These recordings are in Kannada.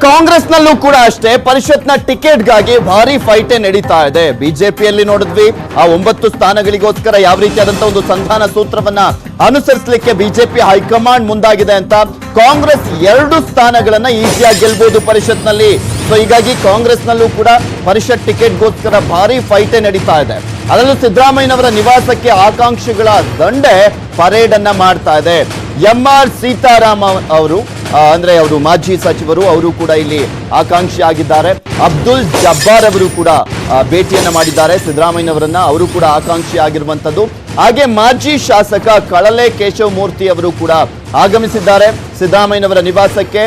ಕಾಂಗ್ರೆಸ್ನಲ್ಲೂ ಕೂಡ ಅಷ್ಟೇ ಪರಿಷತ್ನ ಟಿಕೆಟ್ಗಾಗಿ ಭಾರಿ ಫೈಟೇ ನಡೀತಾ ಇದೆ. ಬಿಜೆಪಿಯಲ್ಲಿ ನೋಡಿದ್ವಿ ಆ 9 ಸ್ಥಾನಗಳಿಗೋಸ್ಕರ ಯಾವ ರೀತಿಯಾದಂತಹ ಒಂದು ಸಂಧಾನ ಸೂತ್ರವನ್ನ ಅನುಸರಿಸಲಿಕ್ಕೆ ಬಿಜೆಪಿ ಹೈಕಮಾಂಡ್ ಮುಂದಾಗಿದೆ ಅಂತ. ಕಾಂಗ್ರೆಸ್ 2 ಸ್ಥಾನಗಳನ್ನ ಈಸಿಯಾಗಿ ಗೆಲ್ಬಹುದು ಪರಿಷತ್ನಲ್ಲಿ. ಸೊ ಹೀಗಾಗಿ ಕಾಂಗ್ರೆಸ್ನಲ್ಲೂ ಕೂಡ ಪರಿಷತ್ ಟಿಕೆಟ್ಗೋಸ್ಕರ ಭಾರಿ ಫೈಟೇ ನಡೀತಾ ಇದೆ. ಅದರಲ್ಲೂ ಸಿದ್ದರಾಮಯ್ಯನವರ ನಿವಾಸಕ್ಕೆ ಆಕಾಂಕ್ಷಿಗಳ ದಂಡೆ ಪರೇಡ್ ಅನ್ನ ಮಾಡ್ತಾ ಇದೆ. ಎಂ.ಆರ್. ಸೀತಾರಾಮ ಅವರು ಅಂದ್ರೆ ಅವರು ಮಾಜಿ ಸಚಿವರು, ಅವರು ಕೂಡ ಇಲ್ಲಿ ಆಕಾಂಕ್ಷಿ ಆಗಿದ್ದಾರೆ. ಅಬ್ದುಲ್ ಜಬ್ಬಾರ್ ಅವರು ಕೂಡ ಭೇಟಿಯನ್ನ ಮಾಡಿದ್ದಾರೆ ಸಿದ್ದರಾಮಯ್ಯನವರನ್ನ, ಅವರು ಕೂಡ ಆಕಾಂಕ್ಷಿ ಆಗಿರುವಂತದ್ದು. ಹಾಗೆ ಮಾಜಿ ಶಾಸಕ ಕಳಲೆ ಕೇಶವ ಮೂರ್ತಿ ಅವರು ಕೂಡ ಆಗಮಿಸಿದ್ದಾರೆ ಸಿದ್ದರಾಮಯ್ಯನವರ ನಿವಾಸಕ್ಕೆ.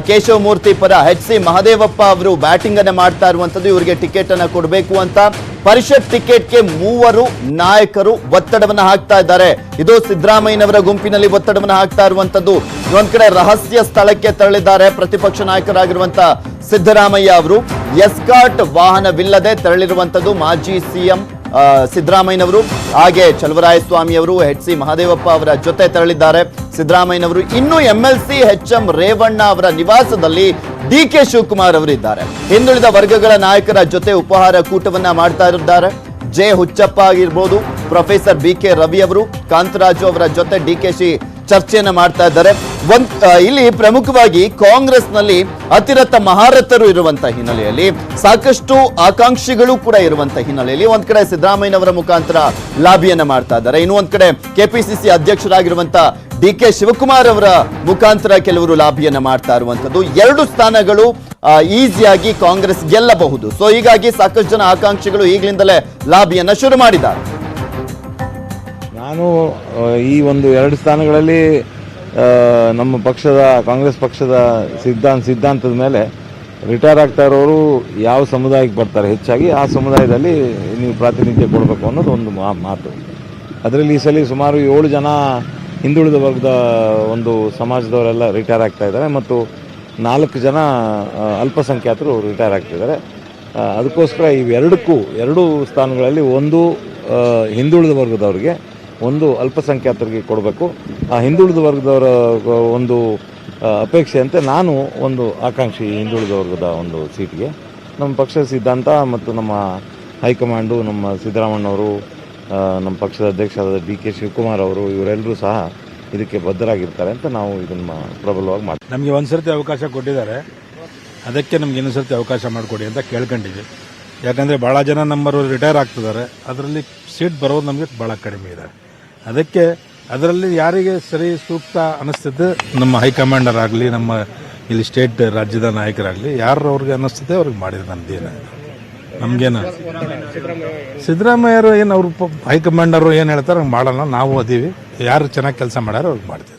ಕೇಶವ ಮೂರ್ತಿ ಪರ ಎಚ್.ಸಿ. ಮಹದೇವಪ್ಪ ಅವರು ಬ್ಯಾಟಿಂಗ್ ಅನ್ನ ಮಾಡ್ತಾ ಇರುವಂತದ್ದು. ಇವರಿಗೆ ಟಿಕೆಟ್ ಅನ್ನ ಕೊಡಬೇಕು ಅಂತ ಪರಿಷತ್ ಟಿಕೆಟ್ಗೆ 3 ನಾಯಕರು ಒತ್ತಡವನ್ನ ಹಾಕ್ತಾ ಇದ್ದಾರೆ. ಇದು ಸಿದ್ದರಾಮಯ್ಯನವರ ಗುಂಪಿನಲ್ಲಿ ಒತ್ತಡವನ್ನ ಹಾಕ್ತಾ ಇರುವಂತದ್ದು. ಒಂದ್ ಕಡೆ ರಹಸ್ಯ ಸ್ಥಳಕ್ಕೆ ತೆರಳಿದ್ದಾರೆ ಪ್ರತಿಪಕ್ಷ ನಾಯಕರಾಗಿರುವಂತ ಸಿದ್ದರಾಮಯ್ಯ ಅವರು. ಎಸ್ಕಾಟ್ ವಾಹನವಿಲ್ಲದೆ ತೆರಳಿರುವಂತದ್ದು ಮಾಜಿ ಸಿಎಂ ಸಿದ್ದರಾಮಯ್ಯನವರು. ಹಾಗೆ ಚಲುವರಾಯಸ್ವಾಮಿ ಅವರು ಎಚ್.ಸಿ. ಮಹದೇವಪ್ಪ ಅವರ ಜೊತೆ ತೆರಳಿದ್ದಾರೆ ಸಿದ್ದರಾಮಯ್ಯನವರು. ಇನ್ನು ಎಂಎಲ್ಸಿ ಎಚ್.ಎಂ. ರೇವಣ್ಣ ಅವರ ನಿವಾಸದಲ್ಲಿ ಡಿ.ಕೆ. ಶಿವಕುಮಾರ್ ಅವರು ಇದ್ದಾರೆ. ಹಿಂದುಳಿದ ವರ್ಗಗಳ ನಾಯಕರ ಜೊತೆ ಉಪಹಾರ ಕೂಟವನ್ನ ಮಾಡ್ತಾ ಇದ್ದಾರೆ. ಜೆ ಹುಚ್ಚಪ್ಪ ಆಗಿರ್ಬೋದು, ಪ್ರೊಫೆಸರ್ ಬಿ.ಕೆ. ರವಿ ಅವರು, ಕಾಂತರಾಜು ಅವರ ಜೊತೆ ಡಿ.ಕೆ.ಶಿ ಚರ್ಚೆಯನ್ನ ಮಾಡ್ತಾ ಇದ್ದಾರೆ. ಇಲ್ಲಿ ಪ್ರಮುಖವಾಗಿ ಕಾಂಗ್ರೆಸ್ನಲ್ಲಿ ಅತಿರಥ ಮಹಾರಥರು ಇರುವಂತಹ ಹಿನ್ನೆಲೆಯಲ್ಲಿ, ಸಾಕಷ್ಟು ಆಕಾಂಕ್ಷಿಗಳು ಕೂಡ ಇರುವಂತಹ ಹಿನ್ನೆಲೆಯಲ್ಲಿ ಒಂದ್ ಕಡೆ ಸಿದ್ದರಾಮಯ್ಯನವರ ಮುಖಾಂತರ ಲಾಬಿಯನ್ನ ಮಾಡ್ತಾ ಇದ್ದಾರೆ. ಇನ್ನು ಒಂದ್ ಕಡೆ ಕೆಪಿಸಿಸಿ ಅಧ್ಯಕ್ಷರಾಗಿರುವಂತಹ ಡಿ.ಕೆ. ಶಿವಕುಮಾರ್ ಅವರ ಮುಖಾಂತರ ಕೆಲವರು ಲಾಬಿಯನ್ನ ಮಾಡ್ತಾ ಇರುವಂತದ್ದು. 2 ಸ್ಥಾನಗಳು ಈಸಿಯಾಗಿ ಕಾಂಗ್ರೆಸ್ ಗೆಲ್ಲಬಹುದು. ಸೊ ಹೀಗಾಗಿ ಸಾಕಷ್ಟು ಜನ ಆಕಾಂಕ್ಷಿಗಳು ಈಗಲಿಂದಲೇ ಲಾಬಿಯನ್ನ ಶುರು ಮಾಡಿದ್ದಾರೆ. ನಾನು ಈ ಒಂದು 2 ಸ್ಥಾನಗಳಲ್ಲಿ ನಮ್ಮ ಪಕ್ಷದ ಕಾಂಗ್ರೆಸ್ ಪಕ್ಷದ ಸಿದ್ಧಾಂತದ ಮೇಲೆ ರಿಟೈರ್ ಆಗ್ತಾ ಇರೋರು ಯಾವ ಸಮುದಾಯಕ್ಕೆ ಬರ್ತಾರೆ ಹೆಚ್ಚಾಗಿ ಆ ಸಮುದಾಯದಲ್ಲಿ ನೀವು ಪ್ರಾತಿನಿಧ್ಯ ಕೊಡಬೇಕು ಅನ್ನೋದು ಒಂದು ಮಾತು. ಅದರಲ್ಲಿ ಈ ಸಲ ಸುಮಾರು 7 ಜನ ಹಿಂದುಳಿದ ವರ್ಗದ ಒಂದು ಸಮಾಜದವರೆಲ್ಲ ರಿಟೈರ್ ಆಗ್ತಾ ಇದ್ದಾರೆ ಮತ್ತು 4 ಜನ ಅಲ್ಪಸಂಖ್ಯಾತರು ರಿಟೈರ್ ಆಗ್ತಿದ್ದಾರೆ. ಅದಕ್ಕೋಸ್ಕರ ಇವೆರಡಕ್ಕೂ 2 ಸ್ಥಾನಗಳಲ್ಲಿ ಒಂದು ಹಿಂದುಳಿದ ವರ್ಗದವರಿಗೆ, ಒಂದು ಅಲ್ಪಸಂಖ್ಯಾತರಿಗೆ ಕೊಡಬೇಕು. ಆ ಹಿಂದುಳಿದ ವರ್ಗದವರ ಒಂದು ಅಪೇಕ್ಷೆಯಂತೆ ನಾನು ಒಂದು ಆಕಾಂಕ್ಷಿ ಹಿಂದುಳಿದ ವರ್ಗದ ಒಂದು ಸೀಟ್ಗೆ. ನಮ್ಮ ಪಕ್ಷದ ಸಿದ್ಧಾಂತ ಮತ್ತು ನಮ್ಮ ಹೈಕಮಾಂಡು, ನಮ್ಮ ಸಿದ್ದರಾಮಯ್ಯನವರು, ನಮ್ಮ ಪಕ್ಷದ ಅಧ್ಯಕ್ಷರಾದ ಡಿ.ಕೆ. ಶಿವಕುಮಾರ್ ಅವರು, ಇವರೆಲ್ಲರೂ ಸಹ ಇದಕ್ಕೆ ಬದ್ಧರಾಗಿರ್ತಾರೆ ಅಂತ ನಾವು ಇದನ್ನು ಪ್ರಬಲವಾಗಿ ಮಾಡ್ತೀವಿ. ನಮಗೆ ಒಂದು ಸರ್ತಿ ಅವಕಾಶ ಕೊಟ್ಟಿದ್ದಾರೆ, ಅದಕ್ಕೆ ನಮ್ಗೆ ಇನ್ನೊಂದು ಸರ್ತಿ ಅವಕಾಶ ಮಾಡಿಕೊಡಿ ಅಂತ ಕೇಳ್ಕೊಂಡಿದ್ವಿ. ಯಾಕಂದರೆ ಭಾಳ ಜನ ನಮ್ಮವರು ರಿಟೈರ್ ಆಗ್ತಿದ್ದಾರೆ, ಅದರಲ್ಲಿ ಸೀಟ್ ಬರೋದು ನಮಗೆ ಭಾಳ ಕಡಿಮೆ ಇದೆ. ಅದಕ್ಕೆ ಅದರಲ್ಲಿ ಯಾರಿಗೆ ಸರಿ ಸೂಕ್ತ ಅನ್ನಿಸ್ತದೆ, ನಮ್ಮ ಹೈಕಮಾಂಡರ್ ಆಗಲಿ, ನಮ್ಮ ಇಲ್ಲಿ ಸ್ಟೇಟ್ ರಾಜ್ಯದ ನಾಯಕರಾಗಲಿ, ಯಾರು ಅವ್ರಿಗೆ ಅನ್ನಿಸ್ತದೆ ಅವ್ರಿಗೆ ಮಾಡಿದ್ರೆ ನಮ್ದೇನು, ನಮಗೇನು ಸಿದ್ದರಾಮಯ್ಯರು ಏನು ಅವ್ರು ಹೈಕಮಾಂಡರು ಏನು ಹೇಳ್ತಾರೆ ಹಂಗೆ ಮಾಡೋಣ. ನಾವು ಅದೀವಿ, ಯಾರು ಚೆನ್ನಾಗಿ ಕೆಲಸ ಮಾಡ್ಯಾರ ಅವ್ರಿಗೆ ಮಾಡ್ತೀವಿ.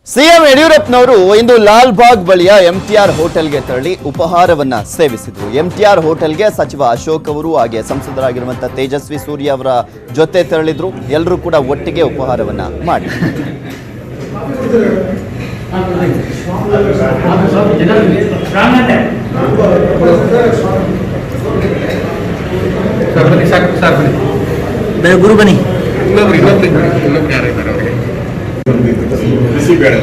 ಸಿಎಂ ಯಡಿಯೂರಪ್ಪನವರು ಇಂದು ಲಾಲ್ ಬಾಗ್ ಬಳಿಯ ಎಂಟಿಆರ್ ಹೋಟೆಲ್ಗೆ ತೆರಳಿ ಉಪಹಾರವನ್ನ ಸೇವಿಸಿದರು. ಎಂಟಿಆರ್ ಹೋಟೆಲ್ಗೆ ಸಚಿವ ಅಶೋಕ್ ಅವರು ಹಾಗೆ ಸಂಸದರಾಗಿರುವಂತಹ ತೇಜಸ್ವಿ ಸೂರ್ಯ ಅವರ ಜೊತೆ ತೆರಳಿದ್ರು. ಎಲ್ಲರೂ ಕೂಡ ಒಟ್ಟಿಗೆ ಉಪಹಾರವನ್ನ ಮಾಡಿದ್ರು. ಗುರು ಬನ್ನಿ. ಬಿಸಿ ಬೇಡ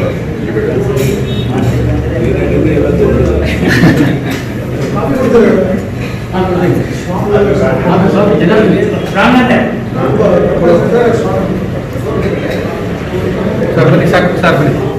ಸಾಕು